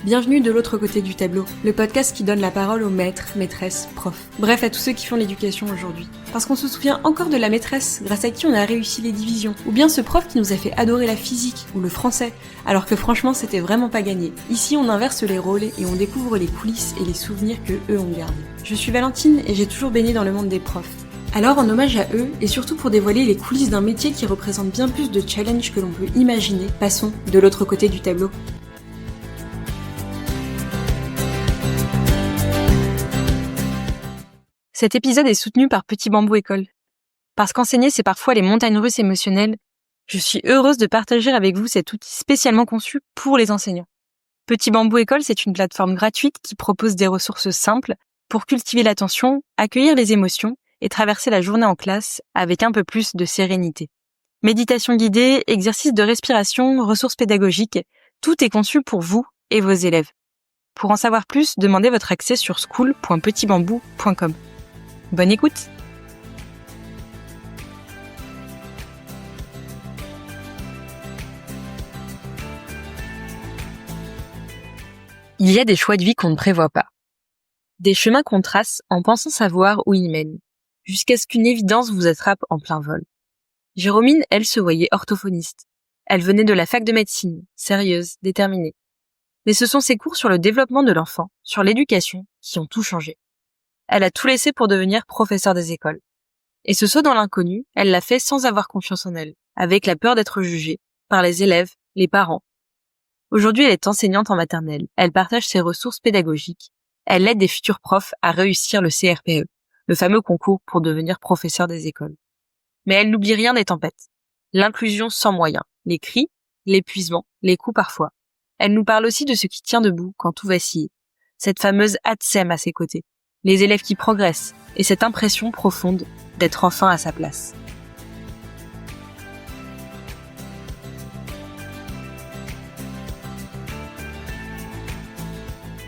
Bienvenue de l'autre côté du tableau, le podcast qui donne la parole aux maîtres, maîtresses, profs. Bref, à tous ceux qui font l'éducation aujourd'hui. Parce qu'on se souvient encore de la maîtresse grâce à qui on a réussi les divisions, ou bien ce prof qui nous a fait adorer la physique ou le français, alors que franchement c'était vraiment pas gagné. Ici on inverse les rôles et on découvre les coulisses et les souvenirs que eux ont gardés. Je suis Valentine et j'ai toujours baigné dans le monde des profs. Alors en hommage à eux, et surtout pour dévoiler les coulisses d'un métier qui représente bien plus de challenges que l'on peut imaginer, passons de l'autre côté du tableau. Cet épisode est soutenu par Petit Bambou École. Parce qu'enseigner, c'est parfois les montagnes russes émotionnelles, je suis heureuse de partager avec vous cet outil spécialement conçu pour les enseignants. Petit Bambou École, c'est une plateforme gratuite qui propose des ressources simples pour cultiver l'attention, accueillir les émotions et traverser la journée en classe avec un peu plus de sérénité. Méditation guidée, exercices de respiration, ressources pédagogiques, tout est conçu pour vous et vos élèves. Pour en savoir plus, demandez votre accès sur school.petitbambou.com. Bonne écoute! Il y a des choix de vie qu'on ne prévoit pas. Des chemins qu'on trace en pensant savoir où ils mènent, jusqu'à ce qu'une évidence vous attrape en plein vol. Jérôme, elle se voyait orthophoniste. Elle venait de la fac de médecine, sérieuse, déterminée. Mais ce sont ses cours sur le développement de l'enfant, sur l'éducation, qui ont tout changé. Elle a tout laissé pour devenir professeure des écoles. Et ce saut dans l'inconnu, elle l'a fait sans avoir confiance en elle, avec la peur d'être jugée, par les élèves, les parents. Aujourd'hui, elle est enseignante en maternelle. Elle partage ses ressources pédagogiques. Elle aide des futurs profs à réussir le CRPE, le fameux concours pour devenir professeur des écoles. Mais elle n'oublie rien des tempêtes. L'inclusion sans moyens, les cris, l'épuisement, les coups parfois. Elle nous parle aussi de ce qui tient debout quand tout vacille. Cette fameuse ATSEM à ses côtés. Les élèves qui progressent et cette impression profonde d'être enfin à sa place.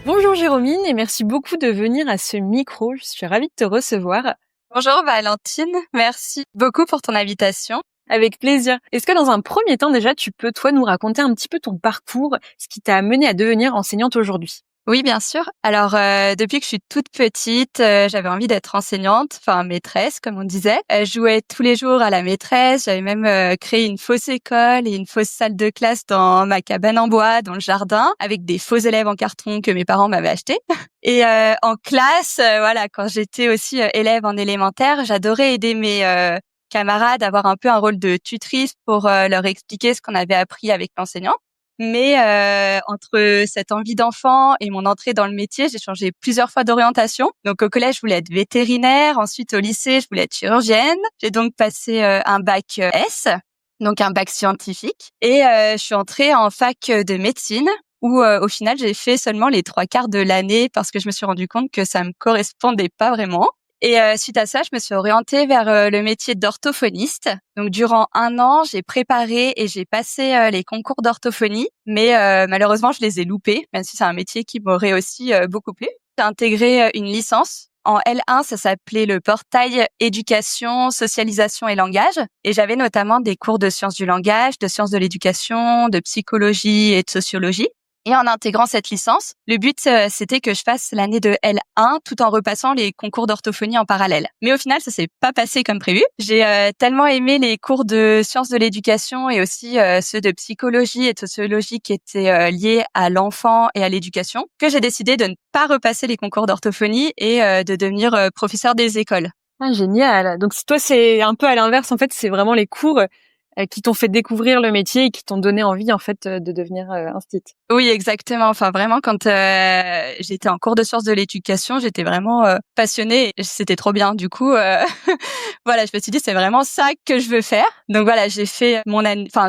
Bonjour Jérôme et merci beaucoup de venir à ce micro, je suis ravie de te recevoir. Bonjour Valentine, merci beaucoup pour ton invitation. Avec plaisir. Est-ce que dans un premier temps déjà tu peux toi nous raconter un petit peu ton parcours, ce qui t'a amené à devenir enseignante aujourd'hui? Oui, bien sûr. Alors, depuis que je suis toute petite, j'avais envie d'être enseignante, enfin maîtresse, comme on disait. Je jouais tous les jours à la maîtresse. J'avais même créé une fausse école et une fausse salle de classe dans ma cabane en bois, dans le jardin, avec des faux élèves en carton que mes parents m'avaient achetés. Et en classe, voilà, quand j'étais aussi élève en élémentaire, j'adorais aider mes camarades à avoir un peu un rôle de tutrice pour leur expliquer ce qu'on avait appris avec l'enseignant. Mais entre cette envie d'enfant et mon entrée dans le métier, j'ai changé plusieurs fois d'orientation. Donc au collège, je voulais être vétérinaire. Ensuite, au lycée, je voulais être chirurgienne. J'ai donc passé un bac S, donc un bac scientifique. Et je suis entrée en fac de médecine où au final, j'ai fait seulement les 3/4 de l'année parce que je me suis rendu compte que ça me correspondait pas vraiment. Et suite à ça, je me suis orientée vers le métier d'orthophoniste. Donc durant 1 an, j'ai préparé et j'ai passé les concours d'orthophonie, mais malheureusement, je les ai loupés, même si c'est un métier qui m'aurait aussi beaucoup plu. J'ai intégré une licence. En L1, ça s'appelait le portail éducation, socialisation et langage. Et j'avais notamment des cours de sciences du langage, de sciences de l'éducation, de psychologie et de sociologie. Et en intégrant cette licence, le but, c'était que je fasse l'année de L1 tout en repassant les concours d'orthophonie en parallèle. Mais au final, ça s'est pas passé comme prévu. J'ai tellement aimé les cours de sciences de l'éducation et aussi ceux de psychologie et de sociologie qui étaient liés à l'enfant et à l'éducation que j'ai décidé de ne pas repasser les concours d'orthophonie et de devenir professeur des écoles. Ah, génial. Donc toi, c'est un peu à l'inverse. En fait, c'est vraiment les cours qui t'ont fait découvrir le métier et qui t'ont donné envie en fait de devenir instit. Oui, exactement. Enfin, vraiment, quand j'étais en cours de sciences de l'éducation, j'étais vraiment passionnée. C'était trop bien. Du coup, voilà, je me suis dit c'est vraiment ça que je veux faire. Donc voilà, j'ai fait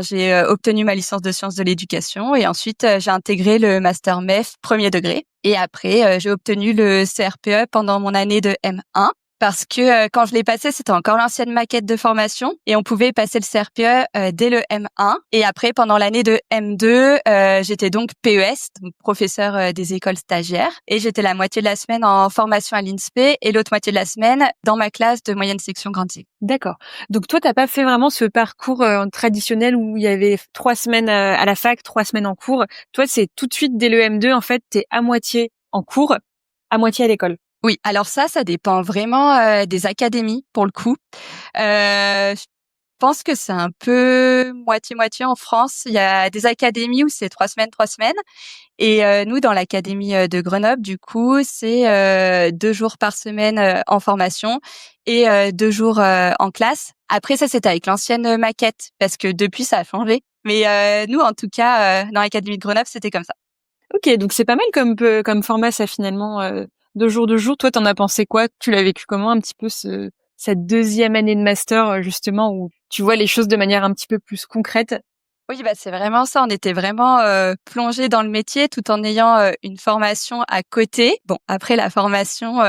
j'ai obtenu ma licence de sciences de l'éducation et ensuite j'ai intégré le master MEF premier degré. Et après, j'ai obtenu le CRPE pendant mon année de M1. parce que quand je l'ai passé, c'était encore l'ancienne maquette de formation et on pouvait passer le CRPE dès le M1. Et après, pendant l'année de M2, j'étais donc PES, donc professeur des écoles stagiaires. Et j'étais la moitié de la semaine en formation à l'INSPE et l'autre moitié de la semaine dans ma classe de moyenne section grande section. D'accord. Donc toi, t'as pas fait vraiment ce parcours traditionnel où il y avait 3 semaines à la fac, 3 semaines en cours. Toi, c'est tout de suite dès le M2, en fait, t'es à moitié en cours, à moitié à l'école. Oui, alors ça dépend vraiment des académies pour le coup. Je pense que c'est un peu moitié-moitié en France. Il y a des académies où c'est 3 semaines, 3 semaines. Et nous, dans l'académie de Grenoble, du coup, c'est 2 jours par semaine en formation et 2 jours en classe. Après, ça, c'était avec l'ancienne maquette parce que depuis, ça a changé. Mais nous, en tout cas, dans l'académie de Grenoble, c'était comme ça. Ok, donc c'est pas mal comme format, ça, finalement, 2 jours, 2 jours. Toi, t'en as pensé quoi? Tu l'as vécu comment, un petit peu, cette deuxième année de master, justement, où tu vois les choses de manière un petit peu plus concrète? Oui, bah c'est vraiment ça. On était vraiment plongés dans le métier tout en ayant une formation à côté. Bon, après la formation,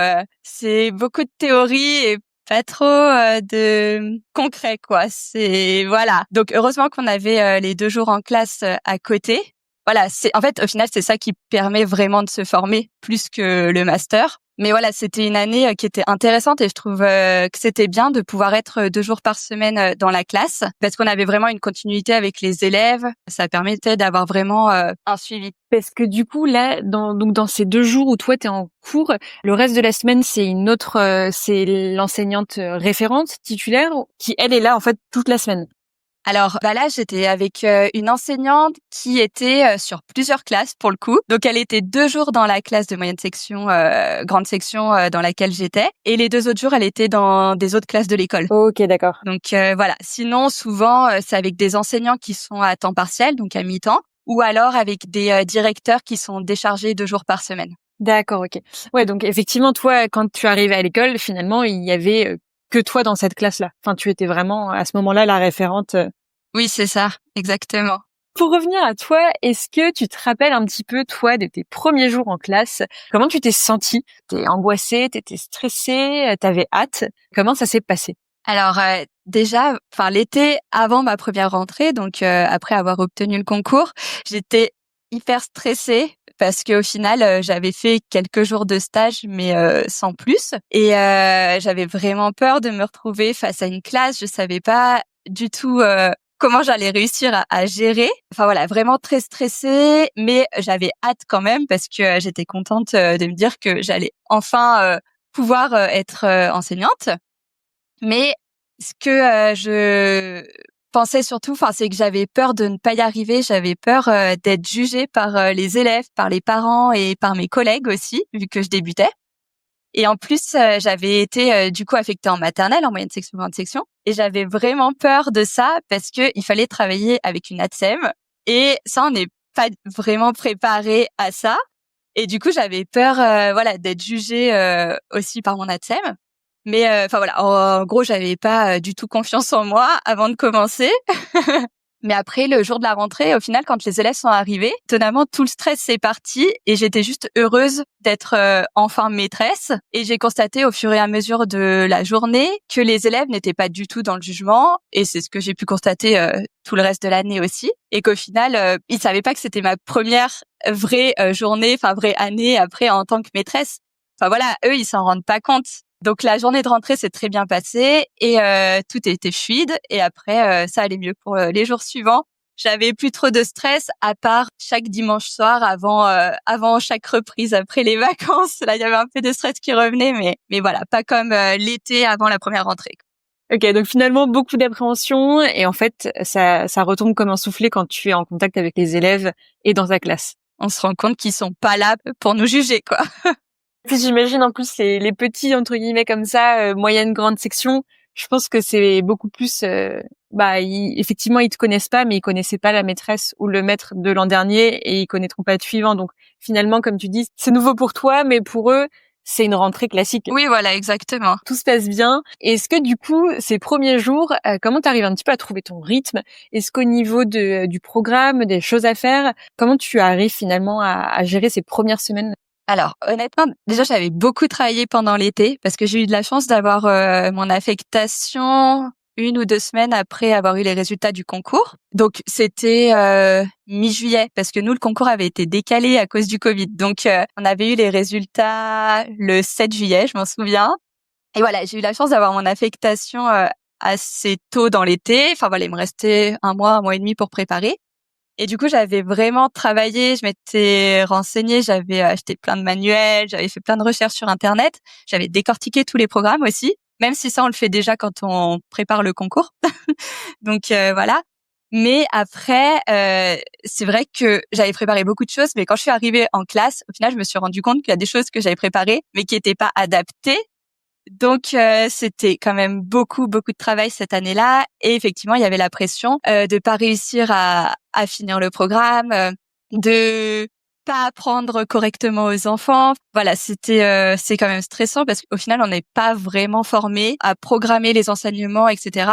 c'est beaucoup de théorie et pas trop de concret, quoi. C'est voilà. Donc heureusement qu'on avait les 2 jours en classe à côté. Voilà, c'est en fait au final c'est ça qui permet vraiment de se former plus que le master. Mais voilà, c'était une année qui était intéressante et je trouve que c'était bien de pouvoir être 2 jours par semaine dans la classe parce qu'on avait vraiment une continuité avec les élèves. Ça permettait d'avoir vraiment un suivi. Parce que du coup, là, dans ces 2 jours où toi, t'es en cours, le reste de la semaine, c'est une autre, c'est l'enseignante référente titulaire qui, elle, est là, en fait, toute la semaine. Alors bah là, j'étais avec une enseignante qui était sur plusieurs classes pour le coup. Donc elle était 2 jours dans la classe de moyenne section, grande section dans laquelle j'étais, et les 2 autres jours, elle était dans des autres classes de l'école. Ok, d'accord. Donc voilà. Sinon, souvent, c'est avec des enseignants qui sont à temps partiel, donc à mi-temps, ou alors avec des directeurs qui sont déchargés 2 jours par semaine. D'accord, ok. Ouais, donc effectivement, toi, quand tu arrivais à l'école, finalement, il y avait que toi dans cette classe-là. Enfin, tu étais vraiment, à ce moment-là, la référente. Oui, c'est ça, exactement. Pour revenir à toi, est-ce que tu te rappelles un petit peu, toi, de tes premiers jours en classe? Comment tu t'es sentie? T'es angoissée, t'étais stressée, t'avais hâte? Comment ça s'est passé? Alors déjà, enfin l'été avant ma première rentrée, donc après avoir obtenu le concours, j'étais hyper stressée parce qu'au final, j'avais fait quelques jours de stage, mais sans plus. Et j'avais vraiment peur de me retrouver face à une classe. Je savais pas du tout comment j'allais réussir à gérer. Enfin voilà, vraiment très stressée, mais j'avais hâte quand même parce que j'étais contente de me dire que j'allais enfin pouvoir être enseignante. Mais ce que je pensais surtout, enfin, c'est que j'avais peur de ne pas y arriver. J'avais peur d'être jugée par les élèves, par les parents et par mes collègues aussi, vu que je débutais. Et en plus, j'avais été du coup affectée en maternelle, en moyenne section, grande section, et j'avais vraiment peur de ça parce que il fallait travailler avec une ATSEM et ça, on n'est pas vraiment préparé à ça. Et du coup, j'avais peur, voilà, d'être jugée aussi par mon ATSEM. Mais enfin voilà, en gros, j'avais pas du tout confiance en moi avant de commencer. Mais après, le jour de la rentrée, au final, quand les élèves sont arrivés, étonnamment, tout le stress s'est parti et j'étais juste heureuse d'être enfin maîtresse. Et j'ai constaté au fur et à mesure de la journée que les élèves n'étaient pas du tout dans le jugement. Et c'est ce que j'ai pu constater tout le reste de l'année aussi. Et qu'au final, ils savaient pas que c'était ma première vraie journée, enfin vraie année après en tant que maîtresse. Enfin voilà, eux, ils s'en rendent pas compte. Donc la journée de rentrée s'est très bien passée et tout était fluide. Et après, ça allait mieux pour les jours suivants. J'avais plus trop de stress à part chaque dimanche soir avant chaque reprise après les vacances. Là, il y avait un peu de stress qui revenait, mais voilà, pas comme l'été avant la première rentrée. Ok, donc finalement, beaucoup d'appréhension et en fait, ça retombe comme un soufflet quand tu es en contact avec les élèves et dans ta classe. On se rend compte qu'ils sont pas là pour nous juger, quoi. Puis j'imagine en plus les petits entre guillemets comme ça, moyenne grande section, je pense que c'est beaucoup plus effectivement ils te connaissent pas mais ils connaissaient pas la maîtresse ou le maître de l'an dernier et ils connaîtront pas le suivant. Donc finalement comme tu dis, c'est nouveau pour toi mais pour eux, c'est une rentrée classique. Oui, voilà, exactement. Tout se passe bien. Est-ce que du coup, ces premiers jours, comment tu arrives un petit peu à trouver ton rythme? Est-ce qu'au niveau du programme, des choses à faire, comment tu arrives finalement à gérer ces premières semaines? Alors honnêtement, déjà j'avais beaucoup travaillé pendant l'été parce que j'ai eu de la chance d'avoir mon affectation 1 ou 2 semaines après avoir eu les résultats du concours. Donc c'était mi-juillet parce que nous le concours avait été décalé à cause du Covid. Donc on avait eu les résultats le 7 juillet, je m'en souviens. Et voilà, j'ai eu la chance d'avoir mon affectation assez tôt dans l'été. Enfin voilà, il me restait 1 mois et demi pour préparer. Et du coup, j'avais vraiment travaillé, je m'étais renseignée, j'avais acheté plein de manuels, j'avais fait plein de recherches sur Internet, j'avais décortiqué tous les programmes aussi, même si ça, on le fait déjà quand on prépare le concours. Donc voilà. Mais après, c'est vrai que j'avais préparé beaucoup de choses, mais quand je suis arrivée en classe, au final, je me suis rendu compte qu'il y a des choses que j'avais préparées, mais qui n'étaient pas adaptées. Donc c'était quand même beaucoup de travail cette année-là et effectivement il y avait la pression de pas réussir à finir le programme, de pas apprendre correctement aux enfants. Voilà, c'est quand même stressant parce qu'au final on n'est pas vraiment formé à programmer les enseignements, etc.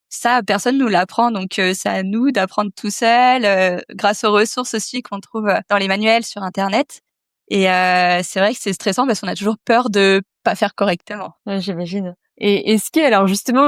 Ça personne nous l'apprend, donc c'est à nous d'apprendre tout seul grâce aux ressources aussi qu'on trouve dans les manuels sur Internet. Et c'est vrai que c'est stressant parce qu'on a toujours peur de pas faire correctement. Ouais, j'imagine. Et est-ce que, alors justement,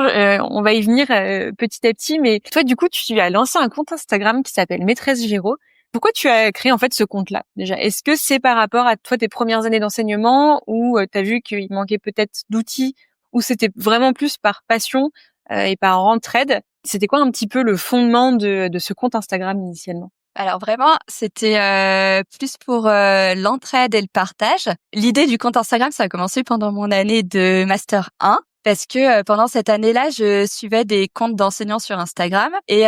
on va y venir petit à petit, mais toi, du coup, tu as lancé un compte Instagram qui s'appelle Maîtresse Géraud. Pourquoi tu as créé en fait ce compte-là déjà? Est-ce que c'est par rapport à toi tes premières années d'enseignement ou tu as vu qu'il manquait peut-être d'outils ou c'était vraiment plus par passion et par entraide? C'était quoi un petit peu le fondement de ce compte Instagram initialement? Alors vraiment, c'était plus pour l'entraide et le partage. L'idée du compte Instagram, ça a commencé pendant mon année de Master 1. Parce que pendant cette année-là, je suivais des comptes d'enseignants sur Instagram et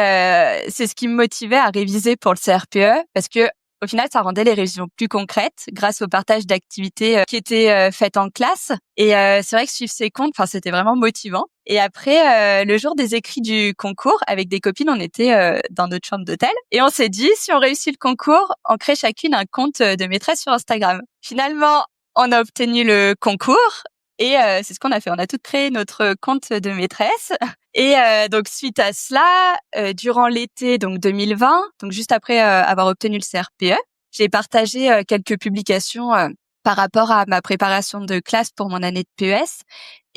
c'est ce qui me motivait à réviser pour le CRPE parce que au final, ça rendait les révisions plus concrètes grâce au partage d'activités qui étaient faites en classe. Et c'est vrai que suivre ces comptes, enfin, c'était vraiment motivant. Et après, le jour des écrits du concours, avec des copines, on était dans notre chambre d'hôtel et on s'est dit, si on réussit le concours, on crée chacune un compte de maîtresse sur Instagram. Finalement, on a obtenu le concours. Et c'est ce qu'on a fait. On a toutes créé notre compte de maîtresse. Et donc suite à cela, durant l'été donc 2020, donc juste après avoir obtenu le CRPE, j'ai partagé quelques publications par rapport à ma préparation de classe pour mon année de PES.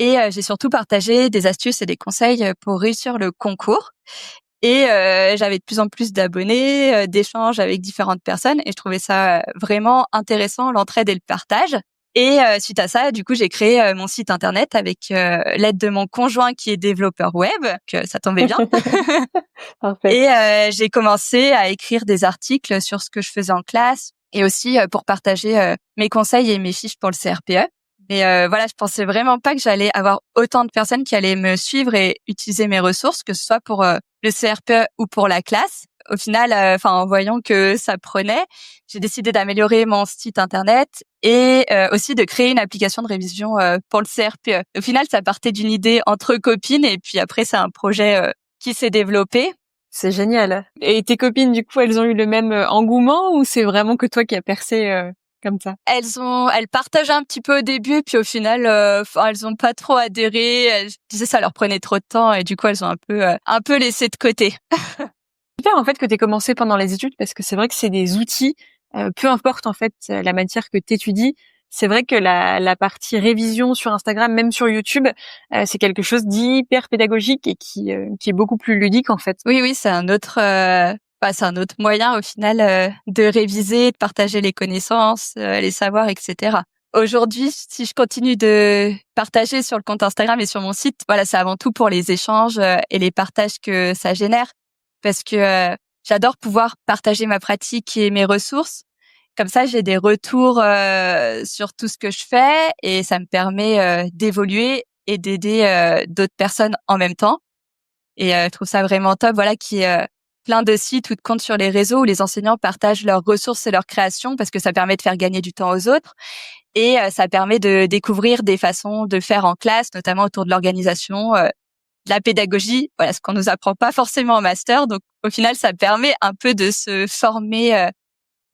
Et j'ai surtout partagé des astuces et des conseils pour réussir le concours. Et j'avais de plus en plus d'abonnés, d'échanges avec différentes personnes. Et je trouvais ça vraiment intéressant, l'entraide et le partage. Et suite à ça, du coup, j'ai créé mon site internet avec l'aide de mon conjoint qui est développeur web, que ça tombait bien. Parfait. Et j'ai commencé à écrire des articles sur ce que je faisais en classe et aussi pour partager mes conseils et mes fiches pour le CRPE. Mais voilà, je pensais vraiment pas que j'allais avoir autant de personnes qui allaient me suivre et utiliser mes ressources, que ce soit pour le CRPE ou pour la classe. Au final, en voyant que ça prenait, j'ai décidé d'améliorer mon site internet et aussi de créer une application de révision pour le CRPE. Au final, ça partait d'une idée entre copines et puis après, c'est un projet qui s'est développé. C'est génial. Et tes copines, du coup, elles ont eu le même engouement ou c'est vraiment que toi qui as percé comme ça? Elles partageaient un petit peu au début, puis au final, elles ont pas trop adhéré. Elles disaient ça leur prenait trop de temps et du coup, elles ont un peu laissé de côté. Super en fait que tu aies commencé pendant les études parce que c'est vrai que c'est des outils, peu importe en fait la matière que tu étudies, c'est vrai que la partie révision sur Instagram, même sur YouTube, c'est quelque chose d'hyper pédagogique et qui est beaucoup plus ludique en fait. Oui, c'est c'est un autre moyen au final de réviser, de partager les connaissances, les savoirs, etc. Aujourd'hui, si je continue de partager sur le compte Instagram et sur mon site, voilà, c'est avant tout pour les échanges et les partages que ça génère, parce que j'adore pouvoir partager ma pratique et mes ressources. Comme ça, j'ai des retours sur tout ce que je fais et ça me permet d'évoluer et d'aider d'autres personnes en même temps. Et je trouve ça vraiment top, voilà, qu'il y ait plein de sites ou de comptes sur les réseaux où les enseignants partagent leurs ressources et leurs créations parce que ça permet de faire gagner du temps aux autres et ça permet de découvrir des façons de faire en classe, notamment autour de l'organisation, de la pédagogie, voilà, ce qu'on nous apprend pas forcément en master. Donc au final, ça permet un peu de se former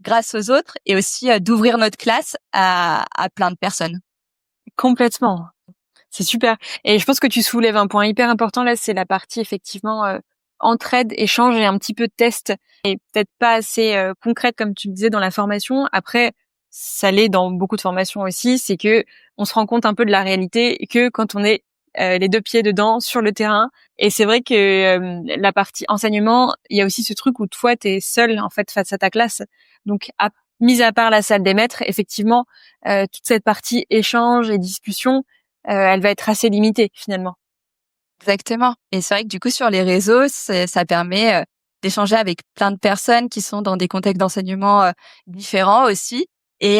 grâce aux autres et aussi d'ouvrir notre classe à plein de personnes. Complètement. C'est super. Et je pense que tu soulèves un point hyper important là, c'est la partie effectivement entraide, échange et un petit peu de test et peut-être pas assez concrète comme tu le disais dans la formation. Après, ça l'est dans beaucoup de formations aussi, c'est que on se rend compte un peu de la réalité que quand on est les deux pieds dedans sur le terrain. Et c'est vrai que la partie enseignement, il y a aussi ce truc où toi t'es seul en fait face à ta classe. Donc mis à part la salle des maîtres, effectivement, toute cette partie échange et discussion, elle va être assez limitée finalement. Exactement. Et c'est vrai que du coup, sur les réseaux, ça permet d'échanger avec plein de personnes qui sont dans des contextes d'enseignement différents aussi. Et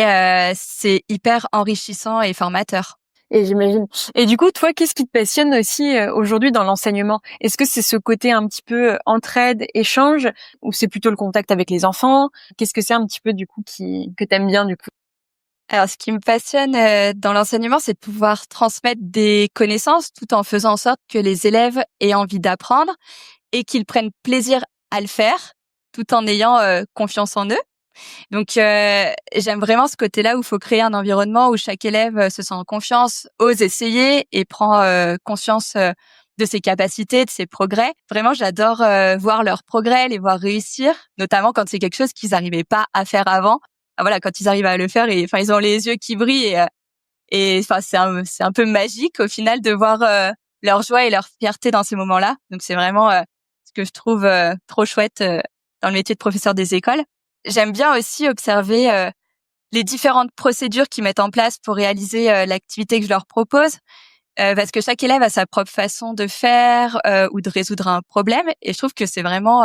c'est hyper enrichissant et formateur. Et j'imagine. Et du coup, toi, qu'est-ce qui te passionne aussi aujourd'hui dans l'enseignement? Est-ce que c'est ce côté un petit peu entraide, échange, ou c'est plutôt le contact avec les enfants? Qu'est-ce que c'est un petit peu du coup que t'aimes bien du coup? Alors, ce qui me passionne dans l'enseignement, c'est de pouvoir transmettre des connaissances tout en faisant en sorte que les élèves aient envie d'apprendre et qu'ils prennent plaisir à le faire tout en ayant confiance en eux. Donc, j'aime vraiment ce côté-là où il faut créer un environnement où chaque élève se sent en confiance, ose essayer et prend conscience de ses capacités, de ses progrès. Vraiment, j'adore voir leurs progrès, les voir réussir, notamment quand c'est quelque chose qu'ils n'arrivaient pas à faire avant. Ah, voilà, quand ils arrivent à le faire et enfin ils ont les yeux qui brillent et enfin c'est un peu magique au final de voir leur joie et leur fierté dans ces moments-là. Donc c'est vraiment ce que je trouve trop chouette dans le métier de professeur des écoles. J'aime bien aussi observer les différentes procédures qu'ils mettent en place pour réaliser l'activité que je leur propose, parce que chaque élève a sa propre façon de faire ou de résoudre un problème, et je trouve que c'est vraiment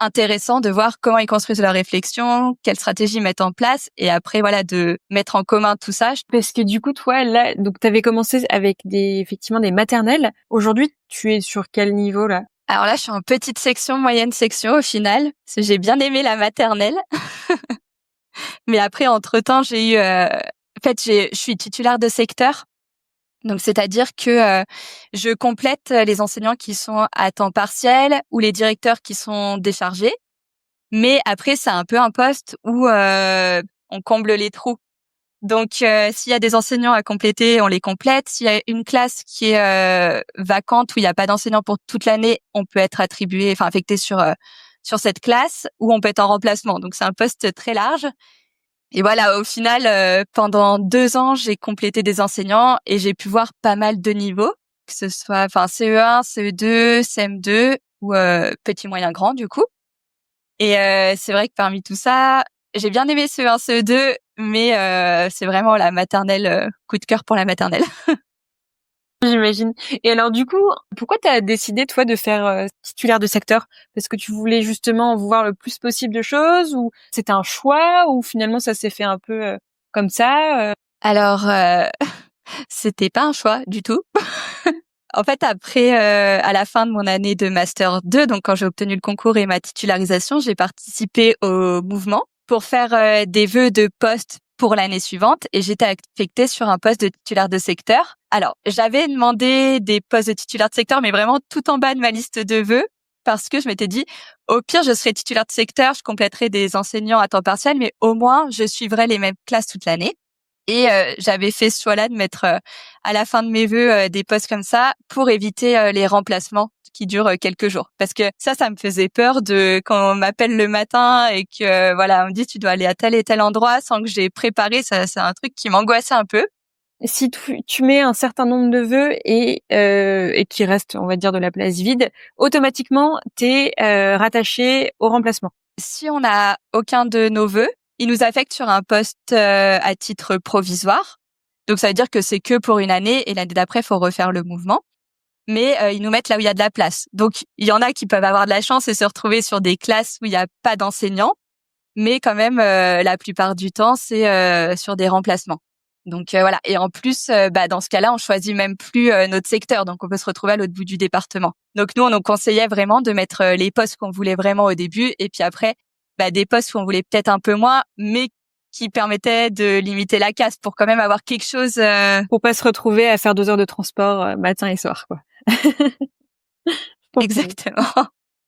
intéressant de voir comment ils construisent leur réflexion, quelles stratégies ils mettent en place, et après voilà de mettre en commun tout ça. Parce que du coup, toi, là, donc t'avais commencé avec effectivement des maternelles. Aujourd'hui, tu es sur quel niveau là? Alors là, je suis en petite section, moyenne section au final, parce que j'ai bien aimé la maternelle. Mais après, entre-temps, j'ai eu... en fait, je suis titulaire de secteur. Donc, c'est-à-dire que je complète les enseignants qui sont à temps partiel ou les directeurs qui sont déchargés. Mais après, c'est un peu un poste où on comble les trous. Donc, s'il y a des enseignants à compléter, on les complète. S'il y a une classe qui est vacante, où il n'y a pas d'enseignants pour toute l'année, on peut être attribué, enfin affecté sur cette classe, ou on peut être en remplacement. Donc, c'est un poste très large. Et voilà, au final, pendant 2 ans, j'ai complété des enseignants et j'ai pu voir pas mal de niveaux, que ce soit enfin CE1, CE2, CM2 ou petit, moyen, grand du coup. Et c'est vrai que parmi tout ça, j'ai bien aimé CE1, CE2, mais c'est vraiment la maternelle, coup de cœur pour la maternelle. J'imagine. Et alors du coup, pourquoi t'as décidé toi de faire titulaire de secteur? Parce que tu voulais justement voir le plus possible de choses, ou c'était un choix, ou finalement ça s'est fait un peu comme ça Alors, c'était pas un choix du tout. En fait, après, à la fin de mon année de master 2, donc quand j'ai obtenu le concours et ma titularisation, j'ai participé au mouvement pour faire des vœux de poste pour l'année suivante, et j'étais affectée sur un poste de titulaire de secteur. Alors, j'avais demandé des postes de titulaire de secteur, mais vraiment tout en bas de ma liste de vœux, parce que je m'étais dit, au pire, je serai titulaire de secteur, je compléterai des enseignants à temps partiel, mais au moins, je suivrai les mêmes classes toute l'année. Et j'avais fait ce choix-là de mettre à la fin de mes vœux des postes comme ça pour éviter les remplacements qui durent quelques jours. Parce que ça me faisait peur de quand on m'appelle le matin et que voilà, on me dit tu dois aller à tel et tel endroit sans que j'ai préparé. Ça, c'est un truc qui m'angoissait un peu. Si tu mets un certain nombre de vœux et qu'il reste, on va dire, de la place vide, automatiquement, t'es rattaché au remplacement. Si on n'a aucun de nos vœux, ils nous affectent sur un poste à titre provisoire. Donc ça veut dire que c'est que pour une année, et l'année d'après, il faut refaire le mouvement. Mais ils nous mettent là où il y a de la place. Donc il y en a qui peuvent avoir de la chance et se retrouver sur des classes où il n'y a pas d'enseignants, mais quand même la plupart du temps c'est sur des remplacements. Donc voilà. Et en plus, dans ce cas-là, on choisit même plus notre secteur, donc on peut se retrouver à l'autre bout du département. Donc nous, on nous conseillait vraiment de mettre les postes qu'on voulait vraiment au début, et puis après des postes qu'on voulait peut-être un peu moins, mais qui permettaient de limiter la casse pour quand même avoir quelque chose. Pour pas se retrouver à faire 2 heures de transport matin et soir, quoi. Exactement.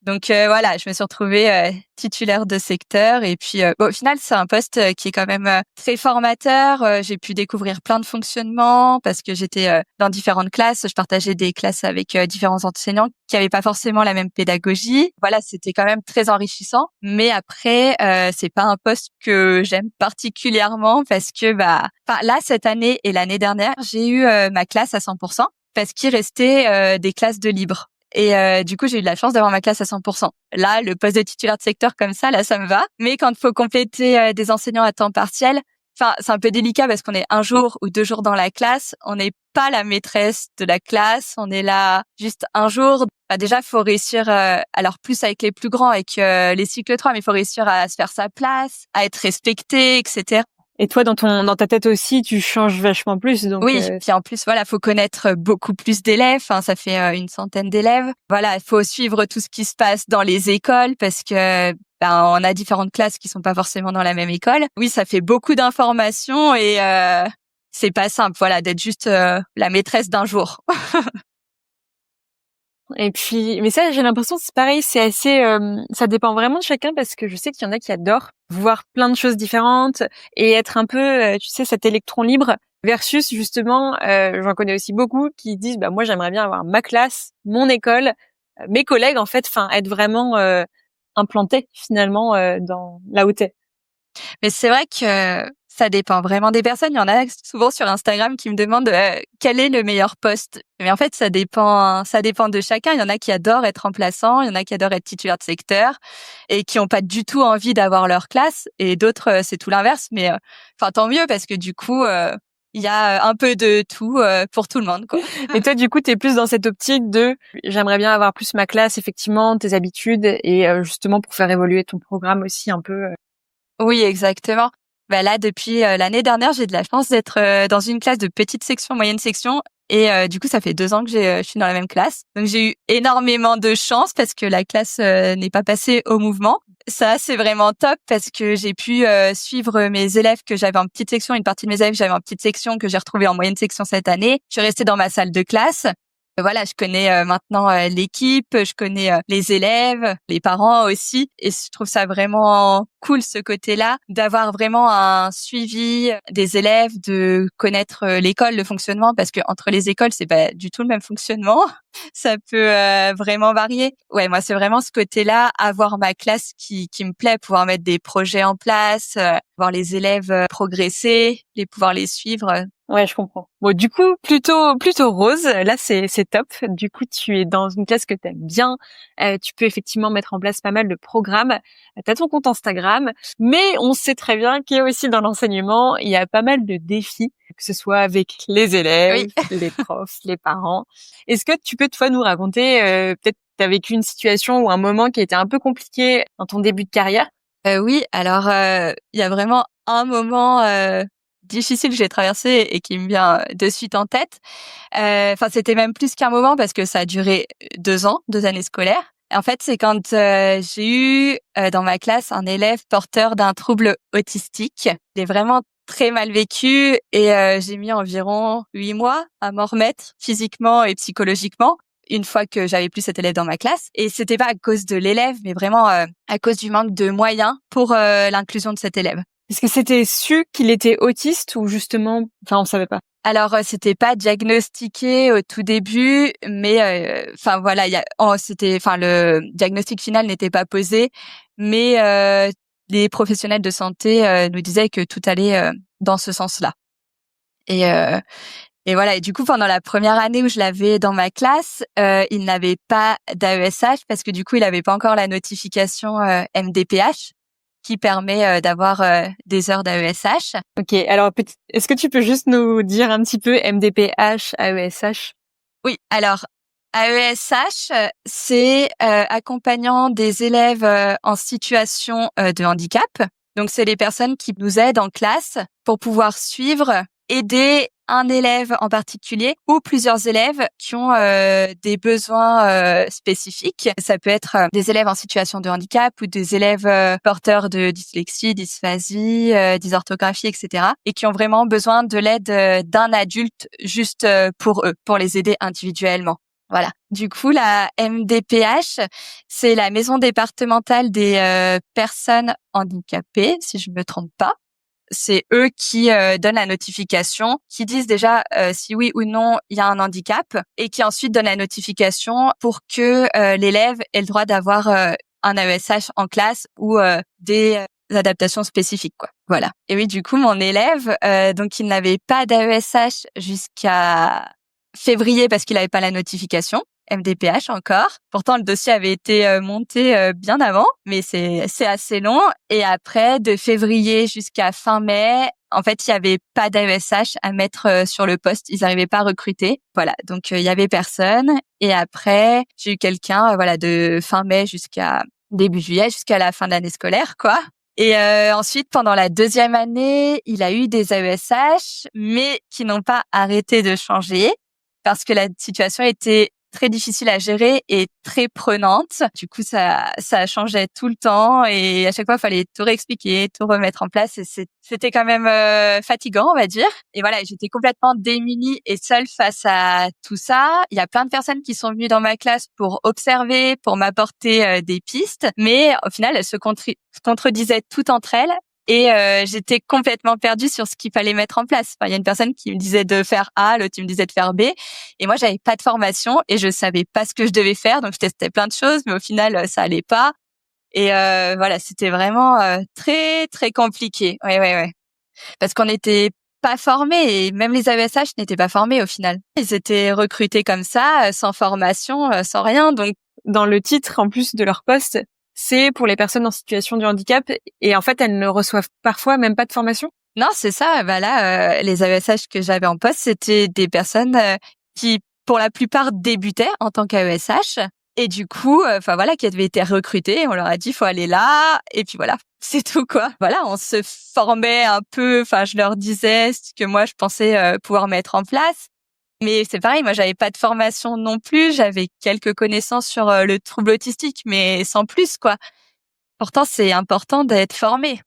Donc voilà, je me suis retrouvée titulaire de secteur et puis au final c'est un poste qui est quand même très formateur. J'ai pu découvrir plein de fonctionnements parce que j'étais dans différentes classes, je partageais des classes avec différents enseignants qui avaient pas forcément la même pédagogie. Voilà, c'était quand même très enrichissant, mais après c'est pas un poste que j'aime particulièrement parce que là cette année et l'année dernière, j'ai eu ma classe à 100% parce qu'il restait des classes de libre. Et du coup, j'ai eu de la chance d'avoir ma classe à 100%. Là, le poste de titulaire de secteur comme ça, là, ça me va. Mais quand il faut compléter des enseignants à temps partiel, c'est un peu délicat parce qu'on est 1 jour ou 2 jours dans la classe. On n'est pas la maîtresse de la classe. On est là juste 1 jour. Déjà, faut réussir, alors plus avec les plus grands, avec les cycles 3, mais il faut réussir à se faire sa place, à être respecté, etc. Et toi, dans ta tête aussi, tu changes vachement plus. Donc oui, puis en plus, voilà, faut connaître beaucoup plus d'élèves. Enfin, ça fait une centaine d'élèves. Voilà, il faut suivre tout ce qui se passe dans les écoles parce que on a différentes classes qui sont pas forcément dans la même école. Oui, ça fait beaucoup d'informations et c'est pas simple, voilà, d'être juste la maîtresse d'un jour. Et puis, mais ça, j'ai l'impression que c'est pareil, c'est assez, ça dépend vraiment de chacun parce que je sais qu'il y en a qui adorent voir plein de choses différentes et être un peu, tu sais, cet électron libre versus justement, j'en connais aussi beaucoup qui disent, moi, j'aimerais bien avoir ma classe, mon école, mes collègues, en fait, enfin, être vraiment implanté finalement dans là où t'es. Mais c'est vrai que ça dépend vraiment des personnes. Il y en a souvent sur Instagram qui me demandent quel est le meilleur poste. Mais en fait, ça dépend de chacun. Il y en a qui adorent être remplaçants, il y en a qui adorent être titulaire de secteur et qui ont pas du tout envie d'avoir leur classe. Et d'autres, c'est tout l'inverse. Mais tant mieux parce que du coup, il y a un peu de tout pour tout le monde, quoi. Et toi, du coup, t'es plus dans cette optique de j'aimerais bien avoir plus ma classe, effectivement, tes habitudes et justement pour faire évoluer ton programme aussi un peu. Oui, exactement. Là, depuis l'année dernière, j'ai de la chance d'être dans une classe de petite section, moyenne section. Et du coup, ça fait 2 ans que je suis dans la même classe. Donc, j'ai eu énormément de chance parce que la classe n'est pas passée au mouvement. Ça, c'est vraiment top parce que j'ai pu suivre mes élèves que j'avais en petite section, une partie de mes élèves que j'avais en petite section que j'ai retrouvés en moyenne section cette année. Je suis restée dans ma salle de classe. Voilà, je connais maintenant l'équipe, je connais les élèves, les parents aussi, et je trouve ça vraiment cool ce côté-là, d'avoir vraiment un suivi des élèves, de connaître l'école, le fonctionnement, parce que entre les écoles, c'est pas du tout le même fonctionnement, ça peut vraiment varier. Ouais, moi c'est vraiment ce côté-là, avoir ma classe qui me plaît, pouvoir mettre des projets en place, voir les élèves progresser, pouvoir les suivre. Ouais, je comprends. Bon, du coup, plutôt rose. Là, c'est top. Du coup, tu es dans une classe que t'aimes bien. Tu peux effectivement mettre en place pas mal de programmes. T'as ton compte Instagram, mais on sait très bien qu'il y a aussi dans l'enseignement, il y a pas mal de défis, que ce soit avec les élèves, Oui. les profs, les parents. Est-ce que tu peux toi nous raconter peut-être t'as vécu une situation ou un moment qui a été un peu compliqué dans ton début de carrière? Oui, alors il y a vraiment un moment difficile que j'ai traversé et qui me vient de suite en tête. C'était même plus qu'un moment parce que ça a duré 2 ans, 2 années scolaires. En fait, c'est quand j'ai eu dans ma classe un élève porteur d'un trouble autistique. Il est vraiment très mal vécu et j'ai mis environ 8 mois à m'en remettre physiquement et psychologiquement une fois que j'avais plus cet élève dans ma classe. Et c'était pas à cause de l'élève, mais vraiment à cause du manque de moyens pour l'inclusion de cet élève. Est-ce que c'était su qu'il était autiste ou justement, on savait pas? Alors c'était pas diagnostiqué au tout début, mais le diagnostic final n'était pas posé, mais les professionnels de santé nous disaient que tout allait dans ce sens-là. Et voilà. Et du coup, pendant la première année où je l'avais dans ma classe, il n'avait pas d'AESH parce que du coup, il n'avait pas encore la notification MDPH qui permet d'avoir des heures d'AESH. Ok, alors est-ce que tu peux juste nous dire un petit peu MDPH, AESH? Oui, alors AESH, c'est accompagnant des élèves en situation de handicap. Donc, c'est les personnes qui nous aident en classe pour pouvoir suivre, aider un élève en particulier ou plusieurs élèves qui ont des besoins spécifiques. Ça peut être des élèves en situation de handicap ou des élèves porteurs de dyslexie, dysphasie, dysorthographie, etc. et qui ont vraiment besoin de l'aide d'un adulte juste pour eux, pour les aider individuellement. Voilà. Du coup, la MDPH, c'est la maison départementale des personnes handicapées, si je me trompe pas. C'est eux qui donnent la notification, qui disent déjà si oui ou non il y a un handicap et qui ensuite donnent la notification pour que l'élève ait le droit d'avoir un AESH en classe ou des adaptations spécifiques, quoi. Voilà. Et oui, du coup, mon élève, donc il n'avait pas d'AESH jusqu'à février parce qu'il n'avait pas la notification. MDPH encore. Pourtant, le dossier avait été monté bien avant, mais c'est assez long. Et après, de février jusqu'à fin mai, en fait, il y avait pas d'AESH à mettre sur le poste. Ils n'arrivaient pas à recruter. Voilà, donc il y avait personne. Et après, j'ai eu quelqu'un, voilà, de fin mai jusqu'à début juillet, jusqu'à la fin de l'année scolaire, quoi. Et ensuite, pendant la deuxième année, il a eu des AESH, mais qui n'ont pas arrêté de changer parce que la situation était très difficile à gérer et très prenante. Du coup, ça changeait tout le temps et à chaque fois, il fallait tout réexpliquer, tout remettre en place et c'était quand même fatigant, on va dire. Et voilà, j'étais complètement démunie et seule face à tout ça. Il y a plein de personnes qui sont venues dans ma classe pour observer, pour m'apporter des pistes, mais au final, elles se contredisaient toutes entre elles. Et j'étais complètement perdue sur ce qu'il fallait mettre en place. Enfin, il y a une personne qui me disait de faire A, l'autre qui me disait de faire B. Et moi, j'avais pas de formation et je savais pas ce que je devais faire. Donc, je testais plein de choses, mais au final, ça allait pas. Et voilà, c'était vraiment très, très compliqué. Ouais. Parce qu'on n'était pas formés et même les AESH n'étaient pas formés au final. Ils étaient recrutés comme ça, sans formation, sans rien. Donc, Dans le titre, en plus de leur poste, c'est pour les personnes en situation de handicap et en fait, elles ne reçoivent parfois même pas de formation. non, c'est ça. Bah là, les AESH que j'avais en poste, c'était des personnes qui, pour la plupart, débutaient en tant qu'AESH. Et du coup, enfin voilà, qui avaient été recrutés. On leur a dit, faut aller là. Et puis voilà, c'est tout, quoi. Voilà, on se formait un peu. Enfin, je leur disais ce que moi, je pensais pouvoir mettre en place. Mais c'est pareil, moi, j'avais pas de formation non plus. J'avais quelques connaissances sur le trouble autistique, mais sans plus, quoi. Pourtant, c'est important d'être formé.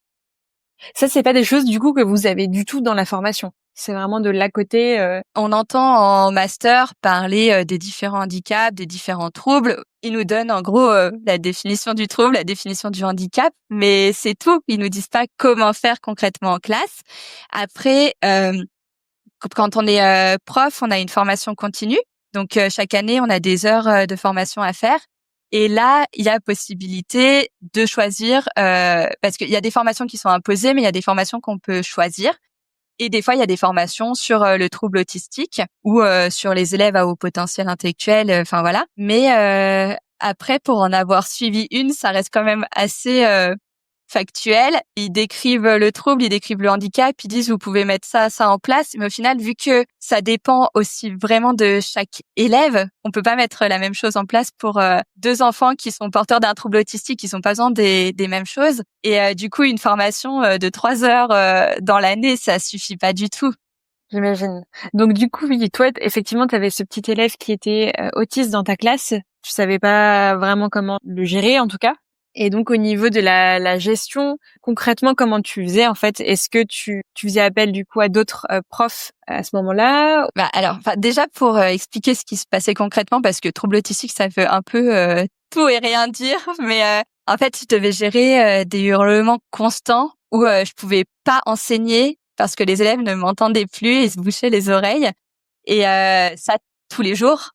Ça, c'est pas des choses du coup que vous avez du tout dans la formation. C'est vraiment de l'à côté. On entend en master parler des différents handicaps, des différents troubles. Ils nous donnent en gros la définition du trouble, la définition du handicap, mais c'est tout. Ils nous disent pas comment faire concrètement en classe. Après, quand on est prof, on a une formation continue. Donc chaque année, on a des heures de formation à faire. Et là, il y a possibilité de choisir, parce qu'il y a des formations qui sont imposées, mais il y a des formations qu'on peut choisir. Et des fois, il y a des formations sur le trouble autistique ou sur les élèves à haut potentiel intellectuel, enfin voilà. Mais après, pour en avoir suivi une, ça reste quand même assez factuel. Ils décrivent le trouble, ils décrivent le handicap, ils disent vous pouvez mettre ça en place. Mais au final, vu que ça dépend aussi vraiment de chaque élève, on peut pas mettre la même chose en place pour deux enfants qui sont porteurs d'un trouble autistique, qui sont pas besoin des mêmes choses. Et du coup, une formation de 3 heures dans l'année, ça suffit pas du tout. J'imagine. Donc du coup, oui, toi, effectivement, tu avais ce petit élève qui était autiste dans ta classe. Tu savais pas vraiment comment le gérer, en tout cas. Et donc au niveau de la gestion, concrètement, comment tu faisais en fait? Est-ce que tu faisais appel du coup à d'autres profs à ce moment-là? Bah alors, enfin, déjà pour expliquer ce qui se passait concrètement, parce que trouble autistique, ça veut un peu tout et rien dire, mais en fait, je devais gérer des hurlements constants où je pouvais pas enseigner parce que les élèves ne m'entendaient plus, ils se bouchaient les oreilles, et ça tous les jours.